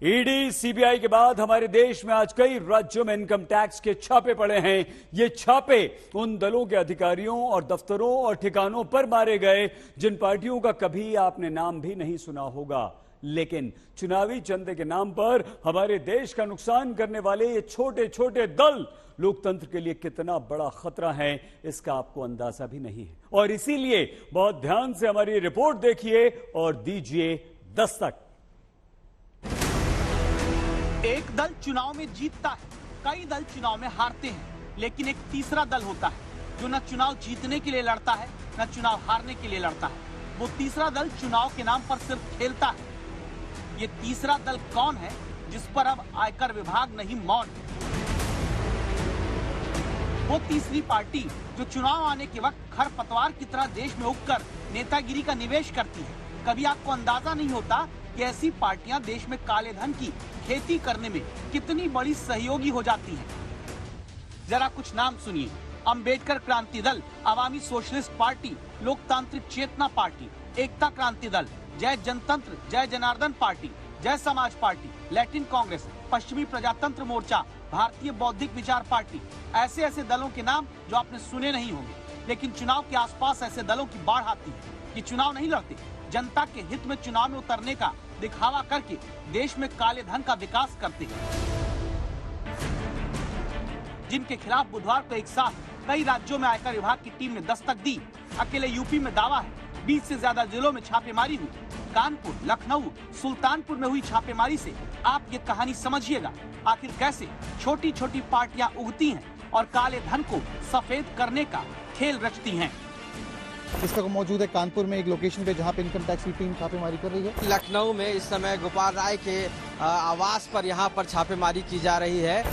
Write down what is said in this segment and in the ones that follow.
ED CBI के बाद हमारे देश में आज कई राज्यों में इनकम टैक्स के छापे पड़े हैं। ये छापे उन दलों के अधिकारियों और दफ्तरों और ठिकानों पर मारे गए जिन पार्टियों का कभी आपने नाम भी नहीं सुना होगा। लेकिन चुनावी चंदे के नाम पर हमारे देश का नुकसान करने वाले ये छोटे छोटे दल लोकतंत्र के लिए कितना बड़ा खतरा है, इसका आपको अंदाजा भी नहीं है। और इसीलिए बहुत ध्यान से हमारी रिपोर्ट देखिए और दीजिए दस्तक। एक दल चुनाव में जीतता है, कई दल चुनाव में हारते हैं, लेकिन एक तीसरा दल होता है जो न चुनाव जीतने के लिए लड़ता है न चुनाव हारने के लिए लड़ता है। वो तीसरा दल चुनाव के नाम पर सिर्फ खेलता है। ये तीसरा दल कौन है जिस पर अब आयकर विभाग नहीं मौन है? वो तीसरी पार्टी जो चुनाव आने के वक्त खरपतवार की तरह देश में उगकर नेतागिरी का निवेश करती है। कभी आपको अंदाजा नहीं होता कि ऐसी पार्टियां देश में काले धन की खेती करने में कितनी बड़ी सहयोगी हो जाती हैं। जरा कुछ नाम सुनिए: अंबेडकर क्रांति दल, अवामी सोशलिस्ट पार्टी, लोकतांत्रिक चेतना पार्टी, एकता क्रांति दल, जय जनतंत्र जय जनार्दन पार्टी, जय समाज पार्टी, लैटिन कांग्रेस, पश्चिमी प्रजातंत्र मोर्चा, भारतीय बौद्धिक विचार पार्टी। ऐसे ऐसे दलों के नाम जो आपने सुने नहीं होंगे, लेकिन चुनाव के आसपास ऐसे दलों की बाढ़ आती है। ये चुनाव नहीं लड़ते, जनता के हित में चुनाव में उतरने का दिखावा करके देश में काले धन का विकास करते हैं, जिनके खिलाफ बुधवार को एक साथ कई राज्यों में आयकर विभाग की टीम ने दस्तक दी। अकेले यूपी में दावा है 20 से ज्यादा जिलों में छापेमारी हुई। कानपुर, लखनऊ, सुल्तानपुर में हुई छापेमारी से आप ये कहानी समझिएगा, आखिर कैसे छोटी छोटी पार्टियां उगती हैं और काले धन को सफेद करने का खेल रचती हैं। इस वक्त मौजूद है कानपुर में एक लोकेशन पे जहां पे इनकम टैक्स की टीम छापेमारी कर रही है। लखनऊ में इस समय गोपाल राय के आवास पर यहां पर छापेमारी की जा रही है।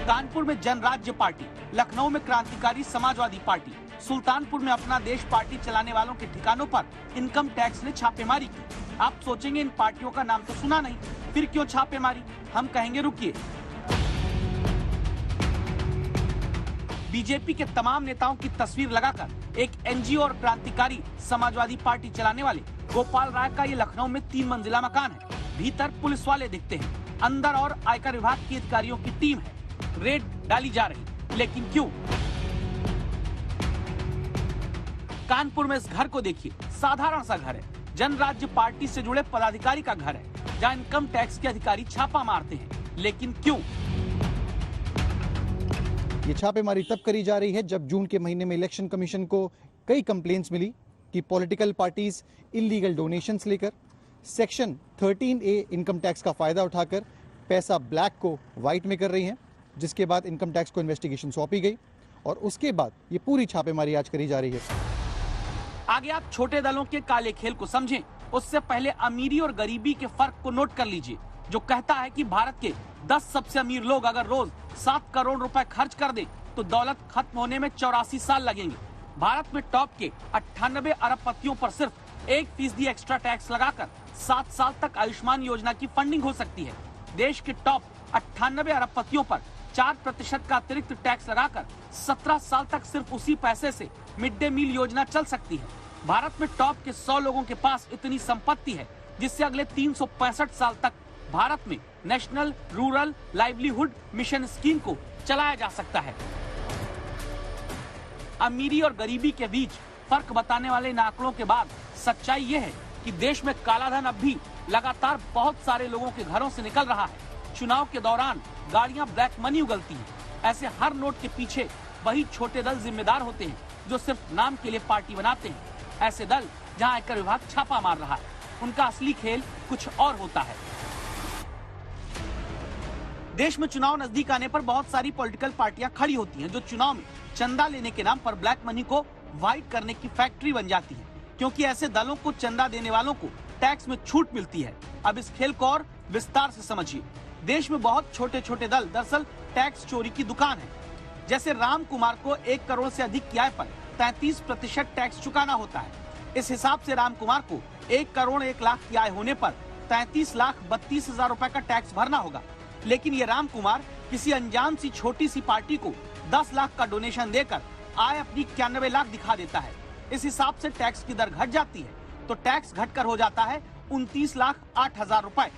कानपुर में जनराज्य पार्टी, लखनऊ में क्रांतिकारी समाजवादी पार्टी, सुल्तानपुर में अपना देश पार्टी चलाने वालों के ठिकानों पर इनकम टैक्स ने छापेमारी की। आप सोचेंगे इन पार्टियों का नाम तो सुना नहीं, फिर क्यों छापेमारी? हम कहेंगे रुकिए। बीजेपी के तमाम नेताओं की तस्वीर लगाकर एक एनजीओ और क्रांतिकारी समाजवादी पार्टी चलाने वाले गोपाल राय का ये लखनऊ में 3 मंजिला मकान है। भीतर पुलिस वाले दिखते हैं, अंदर और आयकर विभाग के अधिकारियों की टीम है। रेड डाली जा रही, लेकिन क्यों? कानपुर में इस घर को देखिए, साधारण सा घर है, जनराज्य पार्टी से जुड़े पदाधिकारी का घर है, जहां इनकम टैक्स के अधिकारी छापा मारते हैं, लेकिन क्यों? ये छापेमारी तब करी जा रही है जब जून के महीने में इलेक्शन कमीशन को कई कंप्लेंट्स मिली कि पॉलिटिकल पार्टीज इलीगल डोनेशंस लेकर सेक्शन 13A इनकम टैक्स का फायदा उठाकर पैसा ब्लैक को व्हाइट में कर रही हैं, जिसके बाद इनकम टैक्स को इन्वेस्टिगेशन सौंपी गई और उसके बाद ये पूरी छापेमारी आज करी जा रही है। आगे आप छोटे दलों के काले खेल को समझें, उससे पहले अमीरी और गरीबी के फर्क को नोट कर लीजिए। जो कहता है कि भारत के 10 सबसे अमीर लोग अगर रोज 7 करोड़ रुपए खर्च कर दें तो दौलत खत्म होने में 84 साल लगेंगे। भारत में टॉप के 98 अरबपतियों पर सिर्फ 1% एक्स्ट्रा टैक्स लगाकर 7 साल तक आयुष्मान योजना की फंडिंग हो सकती है। देश के टॉप 98 अरबपतियों पर 4% का अतिरिक्त टैक्स लगाकर 17 साल तक सिर्फ उसी पैसे से मिड डे मील योजना चल सकती है। भारत में टॉप के 100 लोगों के पास इतनी संपत्ति है जिससे अगले 365 साल तक भारत में national rural livelihood mission scheme को चलाया जा सकता है। अमीरी और गरीबी के बीच फर्क बताने वाले इन आंकड़ों के बाद सच्चाई यह है कि देश में कालाधन अब भी लगातार बहुत सारे लोगों के घरों से निकल रहा है। चुनाव के दौरान गाड़ियां ब्लैक मनी उगलती हैं। ऐसे हर नोट के पीछे वही छोटे दल जिम्मेदार होते हैं जो सिर्फ नाम के लिए पार्टी बनाते हैं। ऐसे दल जहां आयकर विभाग छापा मार रहा है, उनका असली खेल कुछ और होता है। देश में चुनाव नजदीक आने पर बहुत सारी पॉलिटिकल पार्टियां खड़ी होती हैं जो चुनाव में चंदा लेने के नाम पर ब्लैक मनी को व्हाइट करने की फैक्ट्री बन जाती है, क्योंकि ऐसे दलों को चंदा देने वालों को टैक्स में छूट मिलती है। अब इस खेल को और विस्तार से समझिए। देश में बहुत छोटे छोटे दल दरअसल टैक्स चोरी की दुकान है। जैसे राम कुमार को 1 करोड़ से अधिक की आय पर 33% टैक्स चुकाना होता है। इस हिसाब से राम कुमार को 1 करोड़ 1 लाख की आय होने पर 33,32,000 रुपए का टैक्स भरना होगा। लेकिन ये राम कुमार किसी अनजान सी छोटी सी पार्टी को 10 लाख का डोनेशन देकर आय अपनी 91 लाख दिखा देता है। इस हिसाब से टैक्स की दर घट जाती है तो टैक्स घटकर हो जाता है 29,08,000 रुपए।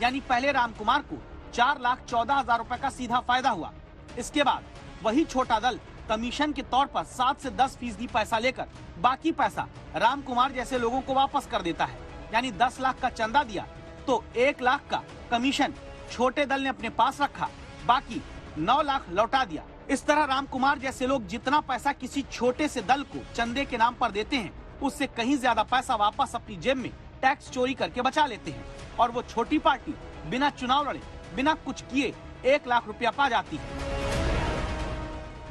यानी पहले रामकुमार को 4,14,000 रुपए का सीधा फायदा हुआ। इसके बाद वही छोटा दल कमीशन के तौर पर 7 से 10% पैसा लेकर बाकी पैसा रामकुमार जैसे लोगों को वापस कर देता है। यानी 10 लाख का चंदा दिया तो 1 लाख का कमीशन छोटे दल ने अपने पास रखा, बाकी 9 लाख लौटा दिया। इस तरह रामकुमार जैसे लोग जितना पैसा किसी छोटे से दल को चंदे के नाम पर देते हैं, उससे कहीं ज्यादा पैसा वापस अपनी जेब में टैक्स चोरी करके बचा लेते हैं। और वो छोटी पार्टी बिना चुनाव लड़े, बिना कुछ किए 1 लाख रुपया पा जाती है।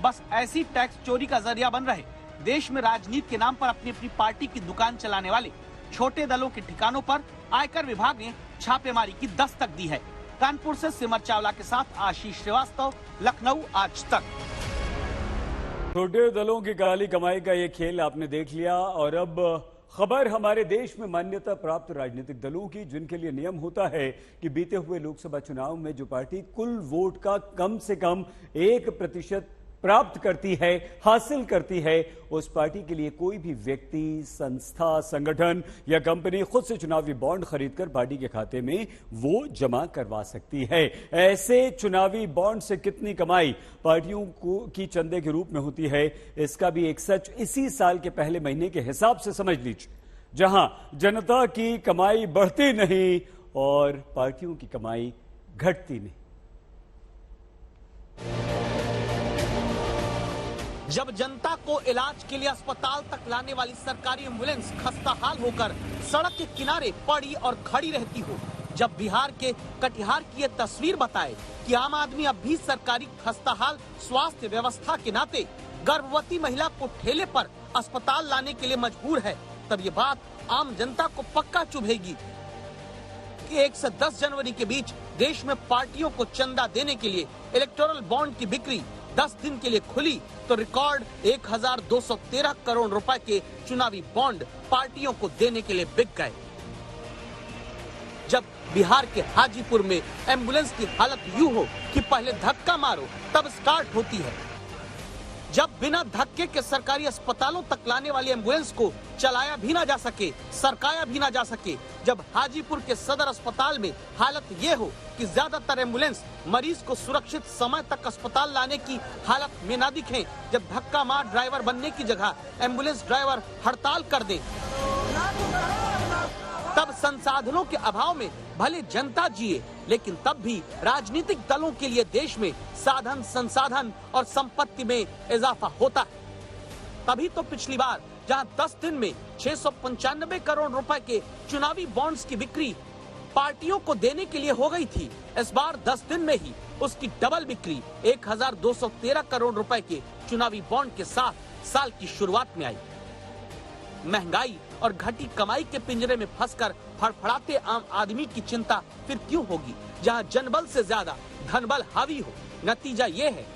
बस ऐसी टैक्स चोरी का जरिया बन रहे देश में राजनीति के नाम पर अपनी अपनी पार्टी की दुकान चलाने वाले छोटे दलों के ठिकानों पर आयकर विभाग ने छापेमारी की दस्तक दी है। कानपुर से सिमर चावला के साथ आशीष श्रीवास्तव, लखनऊ आज तक। छोटे दलों की काली कमाई का ये खेल आपने देख लिया। और अब खबर हमारे देश में मान्यता प्राप्त राजनीतिक दलों की, जिनके लिए नियम होता है कि बीते हुए लोकसभा चुनाव में जो पार्टी कुल वोट का कम से कम 1% प्राप्त करती है, हासिल करती है, उस पार्टी के लिए कोई भी व्यक्ति, संस्था, संगठन या कंपनी खुद से चुनावी बॉन्ड खरीदकर पार्टी के खाते में वो जमा करवा सकती है। ऐसे चुनावी बॉन्ड से कितनी कमाई पार्टियों की चंदे के रूप में होती है, इसका भी एक सच इसी साल के पहले महीने के हिसाब से समझ लीजिए, जहां जनता की कमाई बढ़ती नहीं और पार्टियों की कमाई घटती नहीं। जब जनता को इलाज के लिए अस्पताल तक लाने वाली सरकारी एम्बुलेंस खस्ताहाल होकर सड़क के किनारे पड़ी और खड़ी रहती हो, जब बिहार के कटिहार की ये तस्वीर बताए कि आम आदमी अब भी सरकारी खस्ताहाल स्वास्थ्य व्यवस्था के नाते गर्भवती महिला को ठेले पर अस्पताल लाने के लिए मजबूर है, तब ये बात आम जनता को पक्का चुभेगी कि 1 से 10 जनवरी के बीच देश में पार्टियों को चंदा देने के लिए इलेक्टोरल बॉन्ड की बिक्री 10 दिन के लिए खुली तो रिकॉर्ड 1,213 करोड़ रुपए के चुनावी बॉन्ड पार्टियों को देने के लिए बिक गए। जब बिहार के हाजीपुर में एम्बुलेंस की हालत यूं हो कि पहले धक्का मारो तब स्टार्ट होती है, जब बिना धक्के के सरकारी अस्पतालों तक लाने वाली एम्बुलेंस को चलाया भी ना जा सके, सरकाया भी ना जा सके, जब हाजीपुर के सदर अस्पताल में हालत ये हो कि ज्यादातर एम्बुलेंस मरीज को सुरक्षित समय तक अस्पताल लाने की हालत में ना दिखें, जब धक्का मार ड्राइवर बनने की जगह एम्बुलेंस ड्राइवर हड़ताल कर दे, तब संसाधनों के अभाव में भले जनता जिए, लेकिन तब भी राजनीतिक दलों के लिए देश में साधन, संसाधन और संपत्ति में इजाफा होता है। तभी तो पिछली बार जहां 10 दिन में 695 करोड़ रुपए के चुनावी बॉन्ड्स की बिक्री पार्टियों को देने के लिए हो गई थी, इस बार 10 दिन में ही उसकी डबल बिक्री 1,213 करोड़ रुपए के चुनावी बॉन्ड के साथ साल की शुरुआत में आई। महंगाई और घटी कमाई के पिंजरे में फंसकर फड़फड़ाते आम आदमी की चिंता फिर क्यों होगी, जहां जनबल से ज्यादा धनबल हावी हो। नतीजा ये है,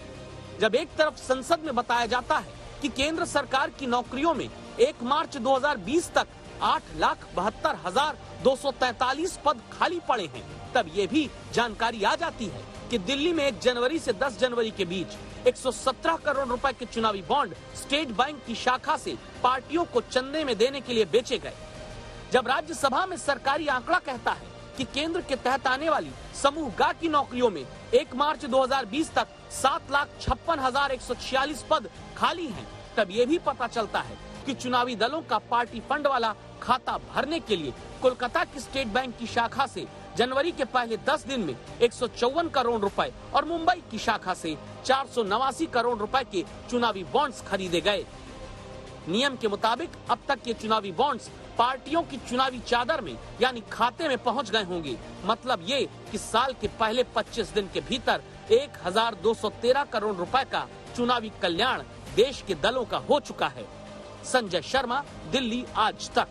जब एक तरफ संसद में बताया जाता है कि केंद्र सरकार की नौकरियों में 1 मार्च 2020 तक 8,72,243 पद खाली पड़े हैं, तब ये भी जानकारी आ जाती है कि दिल्ली में 1 जनवरी से 10 जनवरी के बीच 117 करोड़ रुपए के चुनावी बॉन्ड स्टेट बैंक की शाखा से पार्टियों को चंदे में देने के लिए बेचे गए। जब राज्यसभा में सरकारी आंकड़ा कहता है कि केंद्र के तहत आने वाली समूह ग की नौकरियों में 1 मार्च 2020 तक 7,56,146 पद खाली हैं, तब ये भी पता चलता है कि चुनावी दलों का पार्टी फंड वाला खाता भरने के लिए कोलकाता की स्टेट बैंक की शाखा से जनवरी के पहले 10 दिन में 154 करोड़ रुपए और मुंबई की शाखा से 489 करोड़ रुपए के चुनावी बॉन्ड्स खरीदे गए। नियम के मुताबिक अब तक ये चुनावी बॉन्ड्स पार्टियों की चुनावी चादर में यानी खाते में पहुंच गए होंगे। मतलब ये कि साल के पहले 25 दिन के भीतर 1,213 करोड़ रुपए का चुनावी कल्याण देश के दलों का हो चुका है। संजय शर्मा, दिल्ली आज तक।